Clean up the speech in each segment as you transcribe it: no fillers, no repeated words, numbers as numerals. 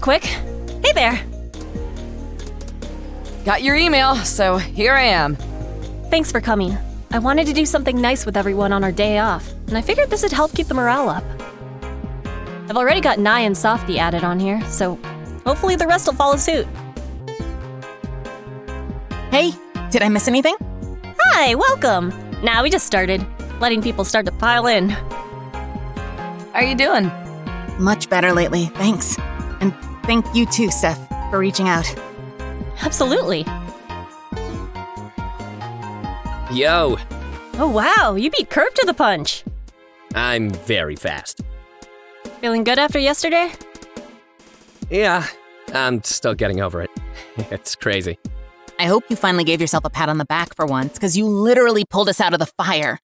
quick. Hey there. Got your email, so here I am. Thanks for coming. I wanted to do something nice with everyone on our day off, and I figured this would help keep the morale up. I've already got Nye and Softy added on here, so hopefully the rest will follow suit. Hey, did I miss anything? Hi, welcome. Nah, we just started, letting people start to pile in. How are you doing? Much better lately, thanks. And thank you too, Steph, for reaching out. Absolutely. Yo. Oh wow, you beat Curb to the punch. I'm very fast. Feeling good after yesterday? Yeah, I'm still getting over it. It's crazy. I hope you finally gave yourself a pat on the back for once, because you literally pulled us out of the fire.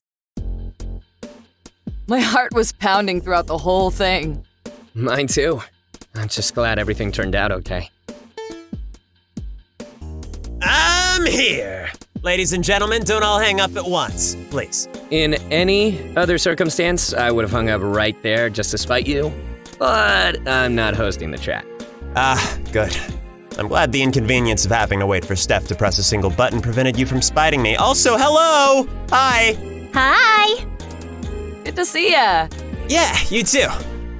My heart was pounding throughout the whole thing. Mine too. I'm just glad everything turned out okay. I'm here! Ladies and gentlemen, don't all hang up at once, please. In any other circumstance, I would have hung up right there just to spite you, but I'm not hosting the chat. Good. I'm glad the inconvenience of having to wait for Steph to press a single button prevented you from spiting me. Also, hello! Hi! Hi! Good to see ya. Yeah, you too.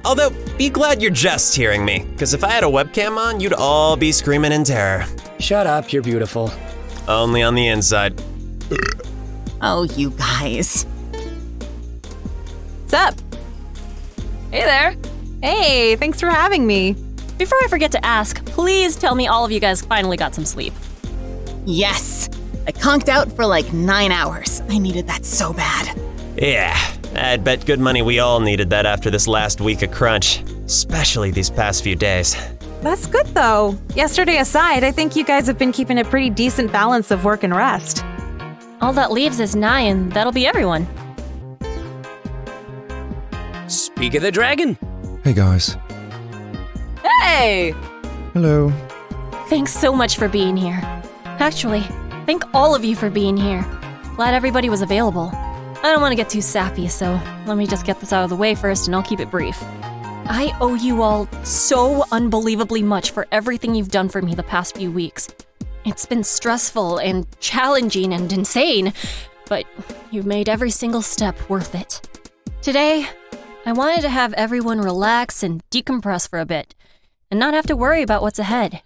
Although, be glad you're just hearing me, because if I had a webcam on, you'd all be screaming in terror. Shut up, you're beautiful. Only on the inside. Oh, you guys. What's up? Hey there. Hey, thanks for having me. Before I forget to ask, please tell me all of you guys finally got some sleep. Yes. I conked out for like 9 hours. I needed that so bad. Yeah, I'd bet good money we all needed that after this last week of crunch. Especially these past few days. That's good, though. Yesterday aside, I think you guys have been keeping a pretty decent balance of work and rest. All that leaves is Nye, and that'll be everyone. Speak of the dragon. Hey guys. Hey! Hello. Thanks so much for being here. Actually, thank all of you for being here. Glad everybody was available. I don't want to get too sappy, so let me just get this out of the way first and I'll keep it brief. I owe you all so unbelievably much for everything you've done for me the past few weeks. It's been stressful and challenging and insane, but you've made every single step worth it. Today, I wanted to have everyone relax and decompress for a bit, and not have to worry about what's ahead,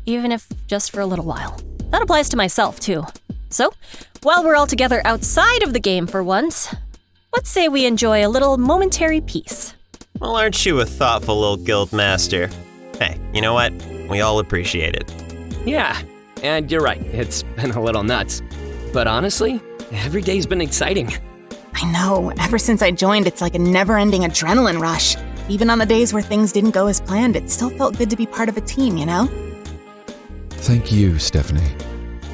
even if just for a little while. That applies to myself, too. So, while we're all together outside of the game for once, let's say we enjoy a little momentary peace. Well, aren't you a thoughtful little guild master? Hey, you know what? We all appreciate it. Yeah, and you're right, it's been a little nuts. But honestly, every day's been exciting. I know. Ever since I joined, it's like a never-ending adrenaline rush. Even on the days where things didn't go as planned, it still felt good to be part of a team, you know? Thank you, Stephanie.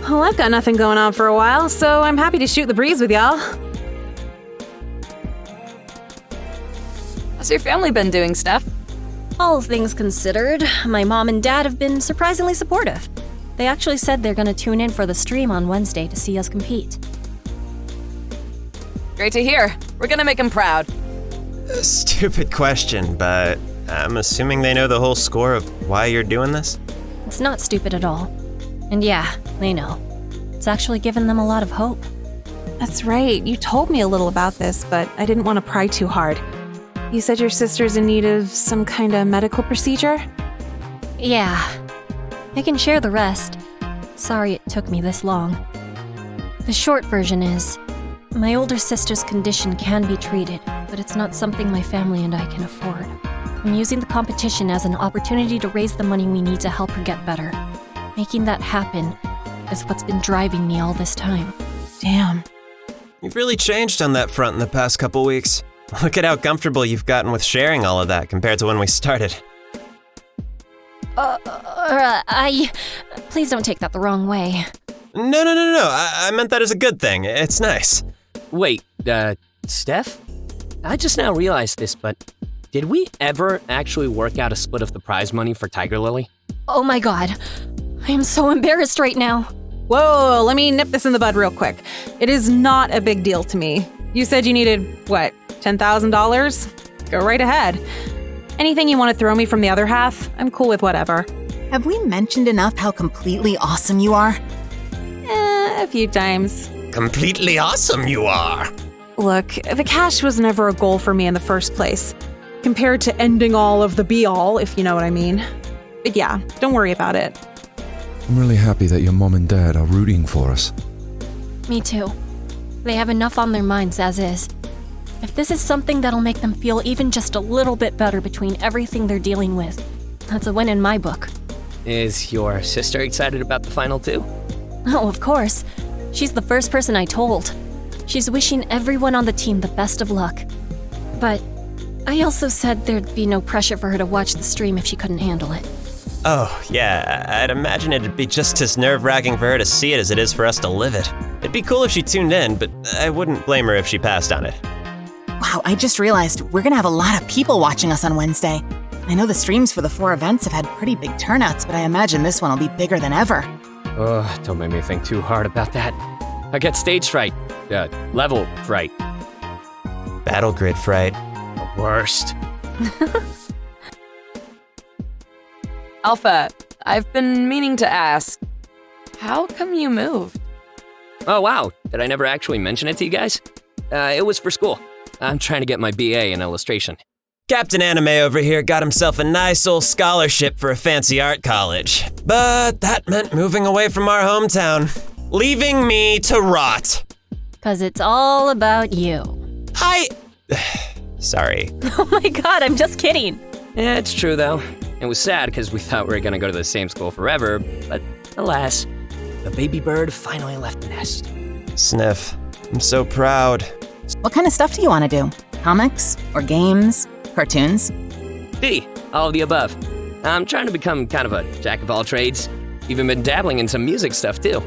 Well, I've got nothing going on for a while, so I'm happy to shoot the breeze with y'all. How's your family been doing, Steph? All things considered, my mom and dad have been surprisingly supportive. They actually said they're gonna tune in for the stream on Wednesday to see us compete. Great to hear. We're gonna make them proud. A stupid question, but I'm assuming they know the whole score of why you're doing this? It's not stupid at all. And yeah, they know. It's actually given them a lot of hope. That's right. You told me a little about this, but I didn't want to pry too hard. You said your sister's in need of some kind of medical procedure? Yeah. I can share the rest. Sorry it took me this long. The short version is, my older sister's condition can be treated, but it's not something my family and I can afford. I'm using the competition as an opportunity to raise the money we need to help her get better. Making that happen is what's been driving me all this time. Damn. You've really changed on that front in the past couple weeks. Look at how comfortable you've gotten with sharing all of that compared to when we started. Please don't take that the wrong way. No. I meant that as a good thing. It's nice. Wait, Steph? I just now realized this, but did we ever actually work out a split of the prize money for Tiger Lily? Oh my god. I am so embarrassed right now. Whoa, let me nip this in the bud real quick. It is not a big deal to me. You said you needed, what, $10,000? Go right ahead. Anything you want to throw me from the other half, I'm cool with whatever. Have we mentioned enough how completely awesome you are? A few times. Completely awesome you are. Look, the cash was never a goal for me in the first place. Compared to ending all of the be-all, if you know what I mean. But yeah, don't worry about it. I'm really happy that your mom and dad are rooting for us. Me too. They have enough on their minds as is. If this is something that'll make them feel even just a little bit better between everything they're dealing with, that's a win in my book. Is your sister excited about the final too? Oh, of course. She's the first person I told. She's wishing everyone on the team the best of luck. But I also said there'd be no pressure for her to watch the stream if she couldn't handle it. Oh, yeah, I'd imagine it'd be just as nerve-wracking for her to see it as it is for us to live it. It'd be cool if she tuned in, but I wouldn't blame her if she passed on it. Wow, I just realized we're gonna have a lot of people watching us on Wednesday. I know the streams for the 4 events have had pretty big turnouts, but I imagine this one will be bigger than ever. Oh, don't make me think too hard about that. I get stage fright. Level fright. Battle grid fright. The worst. Alpha, I've been meaning to ask, how come you moved? Oh, wow. Did I never actually mention it to you guys? It was for school. I'm trying to get my BA in illustration. Captain Anime over here got himself a nice old scholarship for a fancy art college. But that meant moving away from our hometown, leaving me to rot. 'Cause it's all about you. Sorry. Oh my god, I'm just kidding. Yeah, it's true though. It was sad because we thought we were gonna go to the same school forever, but alas, the baby bird finally left the nest. Sniff. I'm so proud. What kind of stuff do you want to do? Comics? Or games? Cartoons? D, all of the above. I'm trying to become kind of a jack of all trades. Even been dabbling in some music stuff too.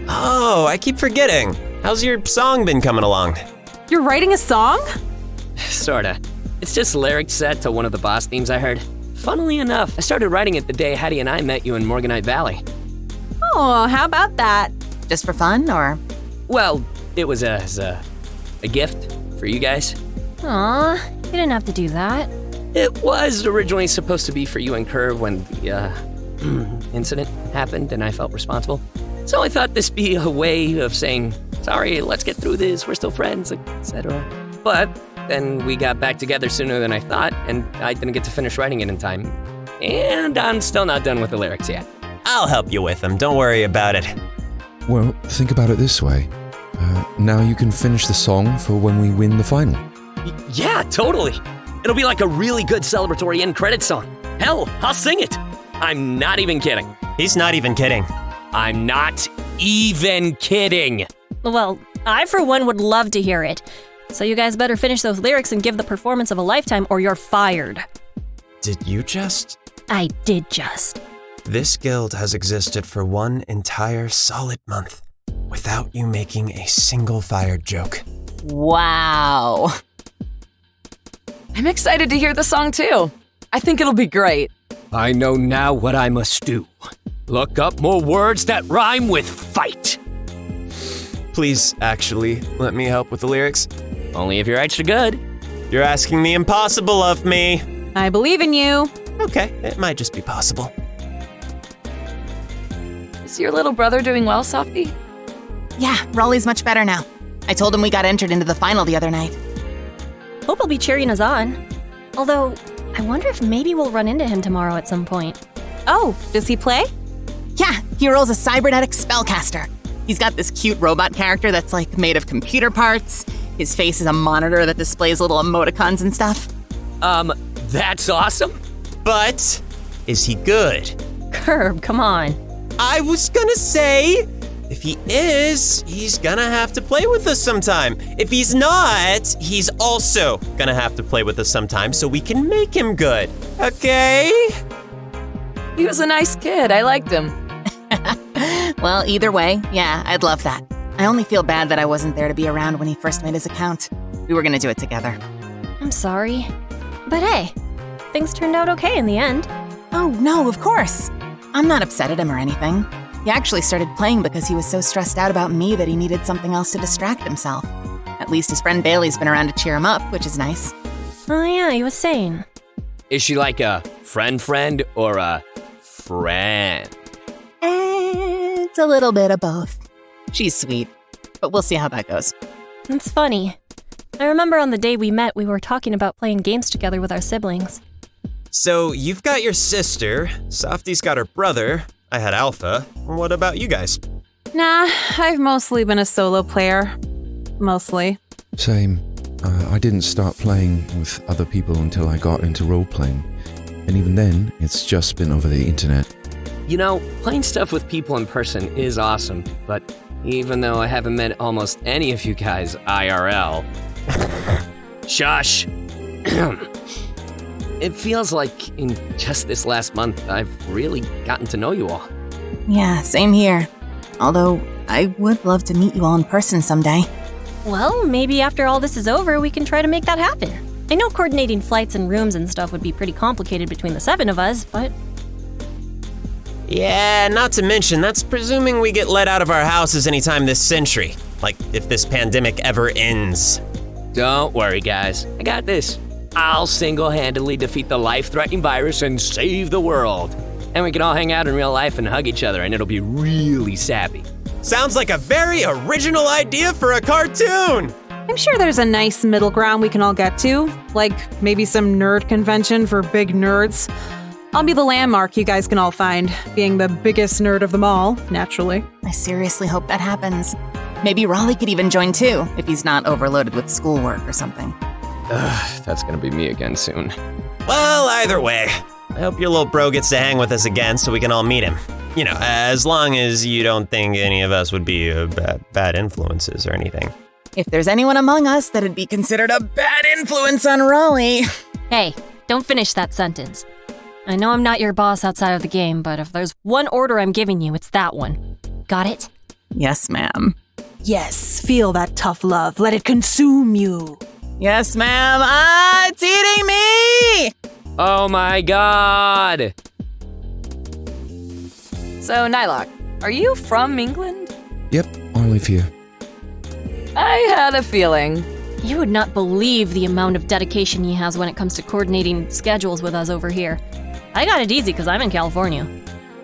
Oh, I keep forgetting. How's your song been coming along? You're writing a song? Sorta. It's just lyrics set to one of the boss themes I heard. Funnily enough, I started writing it the day Hattie and I met you in Morganite Valley. Oh, how about that? Just for fun, or? Well, it was a gift for you guys. Aw, you didn't have to do that. It was originally supposed to be for you and Curve when the incident happened and I felt responsible. So I thought this be a way of saying, sorry, let's get through this, we're still friends, etc. But then we got back together sooner than I thought, and I didn't get to finish writing it in time. And I'm still not done with the lyrics yet. I'll help you with them, don't worry about it. Well, think about it this way. Now you can finish the song for when we win the final. Yeah, totally. It'll be like a really good celebratory end credit song. Hell, I'll sing it. I'm not even kidding. He's not even kidding. I'm not even kidding. Well, I for one would love to hear it. So you guys better finish those lyrics and give the performance of a lifetime or you're fired. Did you just? I did just. This guild has existed for one entire solid month without you making a single fired joke. Wow. I'm excited to hear the song too. I think it'll be great. I know now what I must do. Look up more words that rhyme with fight. Please, actually, let me help with the lyrics. Only if you're extra good. You're asking the impossible of me. I believe in you. Okay, it might just be possible. Is your little brother doing well, Softy? Yeah, Raleigh's much better now. I told him we got entered into the final the other night. Hope he'll be cheering us on. Although, I wonder if maybe we'll run into him tomorrow at some point. Oh, does he play? Yeah, he rolls a cybernetic spellcaster. He's got this cute robot character that's like made of computer parts. His face is a monitor that displays little emoticons and stuff. That's awesome. But, is he good? Curb, come on. I was gonna say, if he is, he's gonna have to play with us sometime. If he's not, he's also gonna have to play with us sometime so we can make him good, okay? He was a nice kid. I liked him. Well, either way, yeah, I'd love that. I only feel bad that I wasn't there to be around when he first made his account. We were gonna do it together. I'm sorry. But hey, things turned out okay in the end. Oh, no, of course. I'm not upset at him or anything. He actually started playing because he was so stressed out about me that he needed something else to distract himself. At least his friend Bailey's been around to cheer him up, which is nice. Oh yeah, he was saying. Is she like a friend or a friend? It's a little bit of both. She's sweet, but we'll see how that goes. It's funny. I remember on the day we met, we were talking about playing games together with our siblings. So you've got your sister, Softy's got her brother, I had Alpha. What about you guys? Nah, I've mostly been a solo player. Mostly. Same. I didn't start playing with other people until I got into role-playing. And even then, it's just been over the internet. You know, playing stuff with people in person is awesome, but even though I haven't met almost any of you guys IRL... Shush! It feels like in just this last month, I've really gotten to know you all. Yeah, same here. Although, I would love to meet you all in person someday. Well, maybe after all this is over, we can try to make that happen. I know coordinating flights and rooms and stuff would be pretty complicated between the 7 of us, but... Yeah, not to mention, that's presuming we get let out of our houses anytime this century. Like, if this pandemic ever ends. Don't worry, guys. I got this. I'll single-handedly defeat the life-threatening virus and save the world. And we can all hang out in real life and hug each other, and it'll be really sappy. Sounds like a very original idea for a cartoon! I'm sure there's a nice middle ground we can all get to, like maybe some nerd convention for big nerds. I'll be the landmark you guys can all find, being the biggest nerd of them all, naturally. I seriously hope that happens. Maybe Raleigh could even join too, if he's not overloaded with schoolwork or something. That's gonna be me again soon. Well, either way, I hope your little bro gets to hang with us again so we can all meet him. You know, as long as you don't think any of us would be bad influences or anything. If there's anyone among us that'd be considered a bad influence on Raleigh. Hey, don't finish that sentence. I know I'm not your boss outside of the game, but if there's one order I'm giving you, it's that one. Got it? Yes, ma'am. Yes, feel that tough love. Let it consume you. Yes, ma'am. Ah, it's eating me! Oh my god! So, Nylock, are you from England? Yep, I live here. I had a feeling. You would not believe the amount of dedication he has when it comes to coordinating schedules with us over here. I got it easy because I'm in California.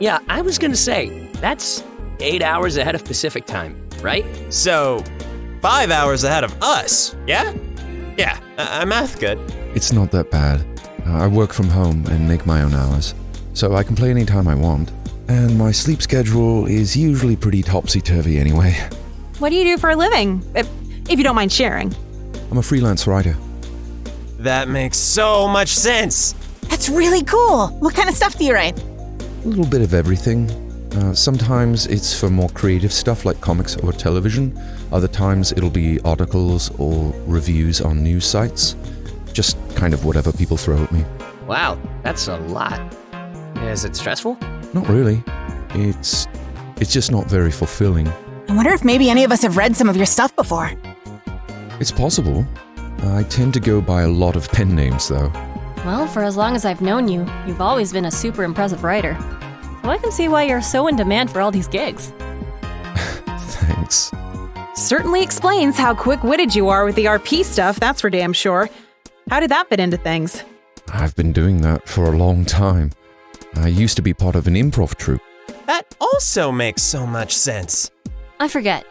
Yeah, I was gonna say, that's 8 hours ahead of Pacific time, right? So, 5 hours ahead of us, yeah? Yeah, I'm math good. It's not that bad. I work from home and make my own hours, so I can play anytime I want. And my sleep schedule is usually pretty topsy-turvy anyway. What do you do for a living? If you don't mind sharing. I'm a freelance writer. That makes so much sense. That's really cool. What kind of stuff do you write? A little bit of everything. Sometimes it's for more creative stuff like comics or television. Other times it'll be articles or reviews on news sites. Just kind of whatever people throw at me. Wow, that's a lot. Is it stressful? Not really. It's just not very fulfilling. I wonder if maybe any of us have read some of your stuff before. It's possible. I tend to go by a lot of pen names, though. Well, for as long as I've known you, you've always been a super impressive writer. So I can see why you're so in demand for all these gigs. Thanks. Certainly explains how quick-witted you are with the RP stuff, that's for damn sure. How did that fit into things? I've been doing that for a long time. I used to be part of an improv troupe. That also makes so much sense. I forget.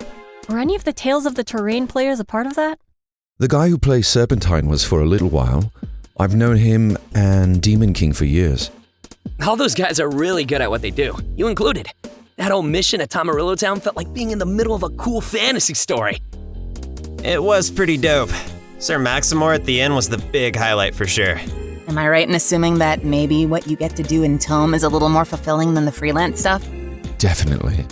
Were any of the Tales of the Terrain players a part of that? The guy who plays Serpentine was for a little while. I've known him and Demon King for years. All those guys are really good at what they do, you included. That whole mission at Tamarillo Town felt like being in the middle of a cool fantasy story. It was pretty dope. Sir Maximore at the end was the big highlight for sure. Am I right in assuming that maybe what you get to do in Tome is a little more fulfilling than the freelance stuff? Definitely.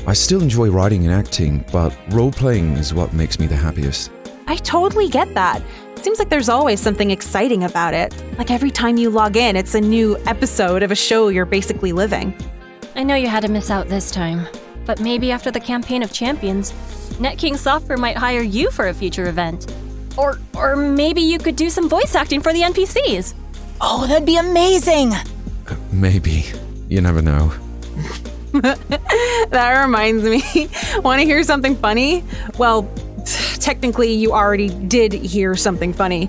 I still enjoy writing and acting, but role-playing is what makes me the happiest. I totally get that. Seems like there's always something exciting about it. Like every time you log in, it's a new episode of a show you're basically living. I know you had to miss out this time, but maybe after the Campaign of Champions, NetKing Software might hire you for a future event. Or maybe you could do some voice acting for the NPCs. Oh, that'd be amazing! Maybe. You never know. That reminds me. Want to hear something funny? Well, technically you already did hear something funny.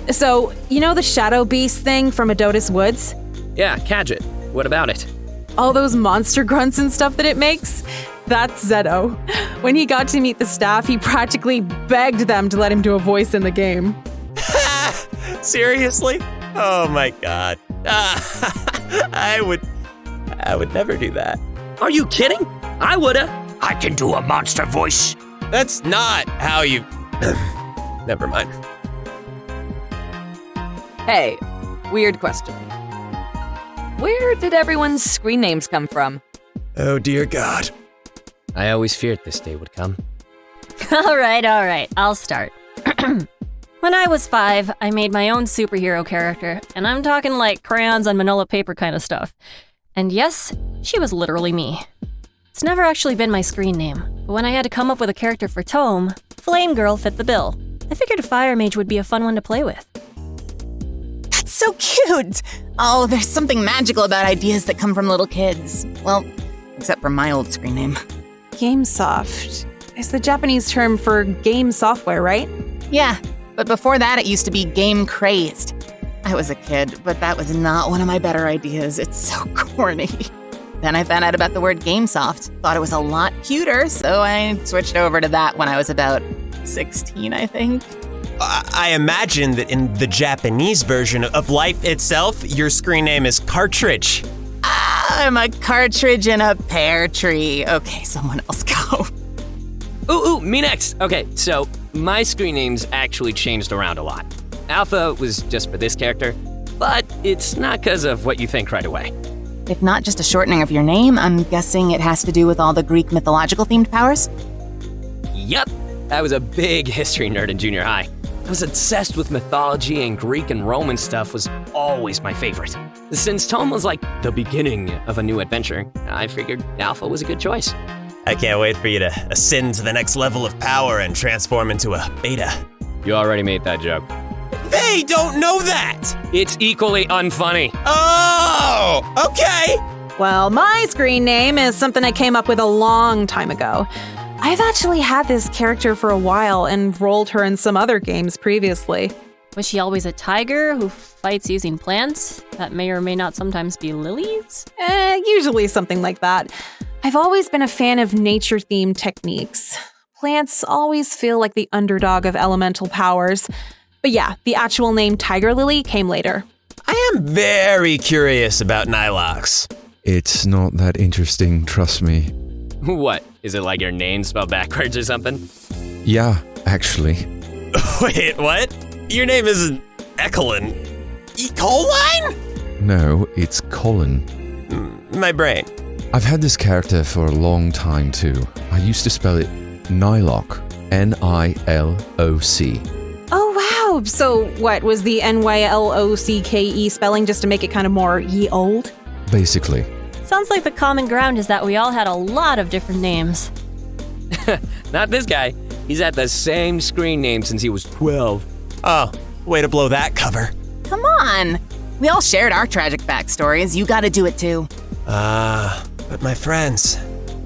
So, you know the Shadow Beast thing from Adonis Woods? Yeah, Cadget. What about it? All those monster grunts and stuff that it makes? That's Zeto. When he got to meet the staff, he practically begged them to let him do a voice in the game. Seriously? Oh my god. I would never do that. Are you kidding? I woulda. I can do a monster voice. That's not how you... Never mind. Hey, weird question. Where did everyone's screen names come from? Oh dear god. I always feared this day would come. All right, I'll start. When I was 5, I made my own superhero character, and I'm talking like crayons on manila paper kind of stuff. And yes, she was literally me. It's never actually been my screen name, but when I had to come up with a character for Tome, Flamegirl fit the bill. I figured a fire mage would be a fun one to play with. That's so cute! Oh, there's something magical about ideas that come from little kids. Well, except for my old screen name. GameSoft is the Japanese term for game software, right? Yeah, but before that it used to be Game Crazed. I was a kid, but that was not one of my better ideas. It's so corny. Then I found out about the word GameSoft, thought it was a lot cuter, so I switched over to that when I was about 16, I think. I imagine that in the Japanese version of life itself, your screen name is Cartridge. I'm a cartridge in a pear tree. Okay, someone else go. Ooh, me next. Okay, so my screen name's actually changed around a lot. Alpha was just for this character, but it's not because of what you think right away. If not just a shortening of your name, I'm guessing it has to do with all the Greek mythological themed powers? Yep, I was a big history nerd in junior high. I was obsessed with mythology, and Greek and Roman stuff was always my favorite. Since Tome was like the beginning of a new adventure, I figured Alpha was a good choice. I can't wait for you to ascend to the next level of power and transform into a beta. You already made that joke. They don't know that! It's equally unfunny. Oh, okay. Well, my screen name is something I came up with a long time ago. I've actually had this character for a while and rolled her in some other games previously. Was she always a tiger who fights using plants that may or may not sometimes be lilies? Usually something like that. I've always been a fan of nature-themed techniques. Plants always feel like the underdog of elemental powers. But yeah, the actual name Tiger Lily came later. I am very curious about Nilox. It's not that interesting, trust me. What? Is it like your name spelled backwards or something? Yeah, actually. Wait, what? Your name isn't Ecolin. Ecoline? No, it's Colin. My brain. I've had this character for a long time too. I used to spell it Niloc. N-I-L-O-C. Oh wow, so what, was the N-Y-L-O-C-K-E spelling just to make it kind of more ye old? Basically. Sounds like the common ground is that we all had a lot of different names. Not this guy. He's had the same screen name since he was 12. Oh, way to blow that cover. Come on. We all shared our tragic backstories. You gotta do it too. But my friends,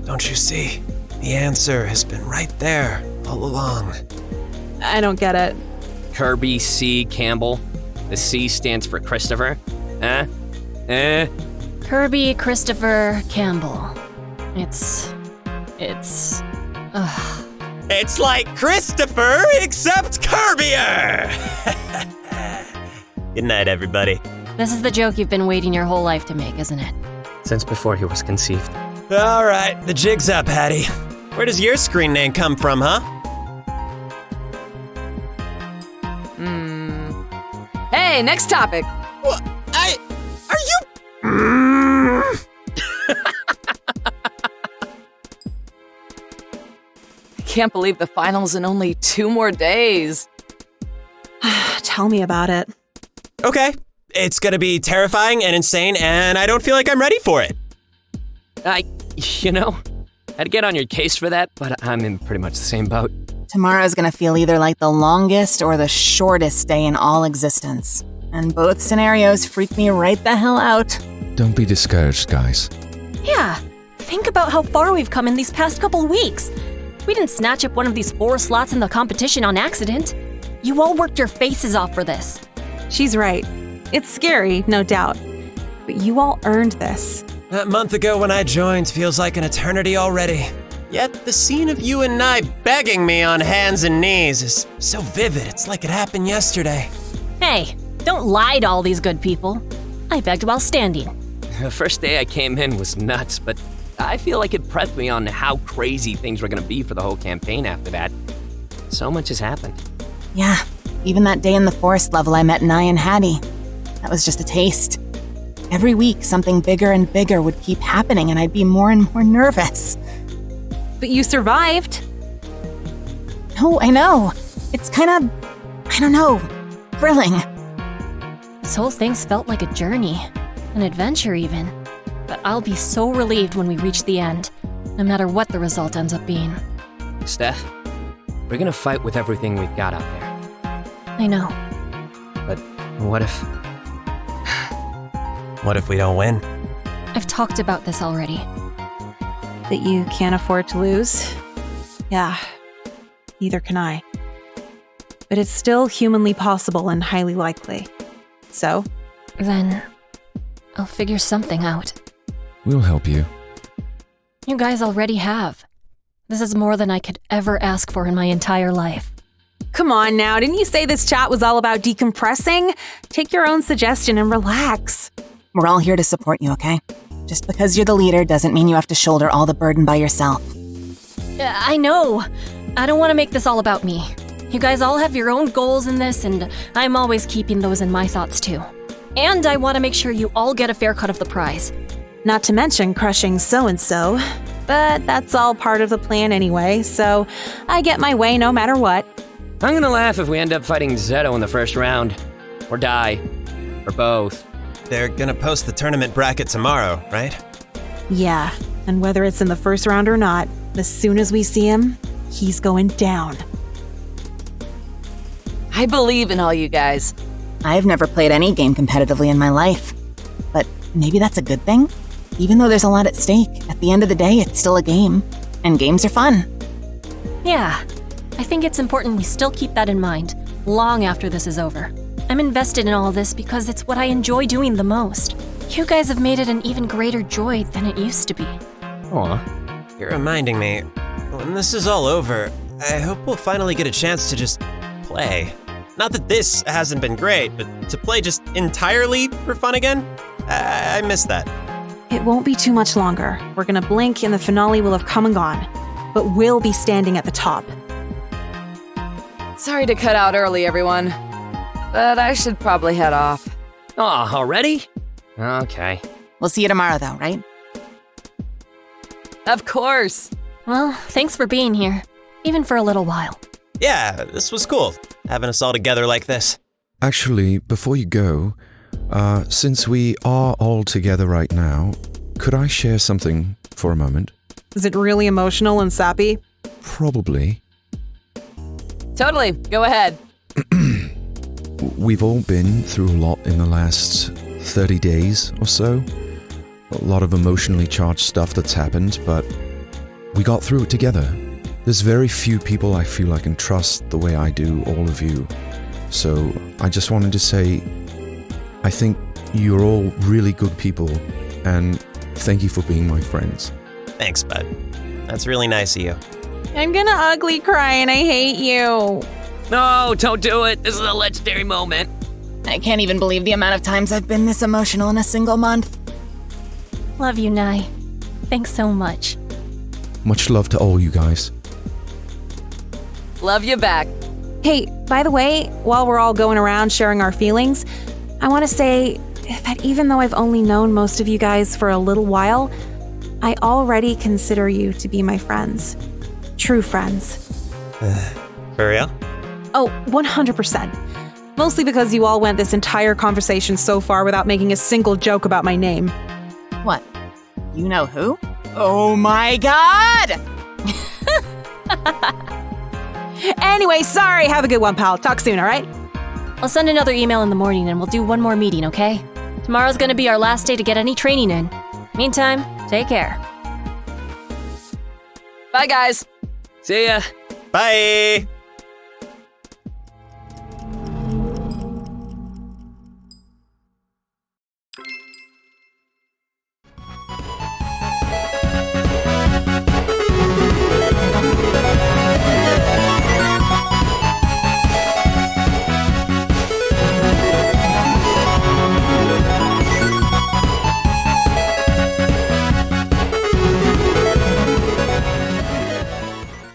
don't you see? The answer has been right there all along. I don't get it. Kirby C. Campbell. The C stands for Christopher. Kirby Christopher Campbell. It's It's like Christopher, except Kirbier! Good night, everybody. This is the joke you've been waiting your whole life to make, isn't it? Since before he was conceived. All right, the jig's up, Hattie. Where does your screen name come from, huh? Hey, next topic. What? Are you... I can't believe the finals in only 2 more days. Tell me about it. Okay, it's gonna be terrifying and insane, and I don't feel like I'm ready for it. I'd get on your case for that, but I'm in pretty much the same boat. Tomorrow's gonna feel either like the longest or the shortest day in all existence. And both scenarios freak me right the hell out. Don't be discouraged, guys. Yeah, think about how far we've come in these past couple weeks. We didn't snatch up one of these 4 slots in the competition on accident. You all worked your faces off for this. She's right. It's scary, no doubt. But you all earned this. That month ago when I joined feels like an eternity already. Yet the scene of you and I begging me on hands and knees is so vivid, it's like it happened yesterday. Hey, don't lie to all these good people. I begged while standing. The first day I came in was nuts, but I feel like it prepped me on how crazy things were gonna be for the whole campaign after that. So much has happened. Yeah, even that day in the forest level I met Nye and Hattie. That was just a taste. Every week, something bigger and bigger would keep happening, and I'd be more and more nervous. But you survived. No, I know. It's kind of, I don't know, thrilling. This whole thing's felt like a journey, an adventure even. But I'll be so relieved when we reach the end, no matter what the result ends up being. Steph, we're gonna fight with everything we've got out there. I know. But what if... What if we don't win? I've talked about this already. That you can't afford to lose? Yeah, neither can I. But it's still humanly possible and highly likely. So? Then I'll figure something out. We'll help you. You guys already have. This is more than I could ever ask for in my entire life. Come on now, didn't you say this chat was all about decompressing? Take your own suggestion and relax. We're all here to support you, okay? Just because you're the leader doesn't mean you have to shoulder all the burden by yourself. I know. I don't want to make this all about me. You guys all have your own goals in this, and I'm always keeping those in my thoughts too. And I want to make sure you all get a fair cut of the prize. Not to mention crushing so-and-so. But that's all part of the plan anyway, so I get my way no matter what. I'm gonna laugh if we end up fighting Zeto in the first round. Or die. Or both. They're gonna post the tournament bracket tomorrow, right? Yeah, and whether it's in the first round or not, as soon as we see him, he's going down. I believe in all you guys. I've never played any game competitively in my life. But maybe that's a good thing? Even though there's a lot at stake, at the end of the day, it's still a game. And games are fun. Yeah, I think it's important we still keep that in mind, long after this is over. I'm invested in all this because it's what I enjoy doing the most. You guys have made it an even greater joy than it used to be. Aw. You're reminding me, when this is all over, I hope we'll finally get a chance to just play. Not that this hasn't been great, but to play just entirely for fun again? I miss that. It won't be too much longer. We're gonna blink and the finale will have come and gone. But we'll be standing at the top. Sorry to cut out early, everyone. But I should probably head off. Aw, already? Okay. We'll see you tomorrow, though, right? Of course. Well, thanks for being here, even for a little while. Yeah, this was cool, having us all together like this. Actually, before you go, since we are all together right now, could I share something for a moment? Is it really emotional and sappy? Probably. Totally. Go ahead. We've all been through a lot in the last 30 days or so. A lot of emotionally charged stuff that's happened, but we got through it together. There's very few people I feel I can trust the way I do all of you. So I just wanted to say, I think you're all really good people, and thank you for being my friends. Thanks, bud. That's really nice of you. I'm gonna ugly cry and I hate you. No, don't do it. This is a legendary moment. I can't even believe the amount of times I've been this emotional in a single month. Love you, Nye. Thanks so much. Much love to all you guys. Love you back. Hey, by the way, while we're all going around sharing our feelings, I want to say that even though I've only known most of you guys for a little while, I already consider you to be my friends. True friends. For real? Oh, 100%. Mostly because you all went this entire conversation so far without making a single joke about my name. What? You know who? Oh my god! Anyway, sorry. Have a good one, pal. Talk soon, all right? I'll send another email in the morning and we'll do one more meeting, okay? Tomorrow's gonna be our last day to get any training in. Meantime, take care. Bye, guys. See ya. Bye!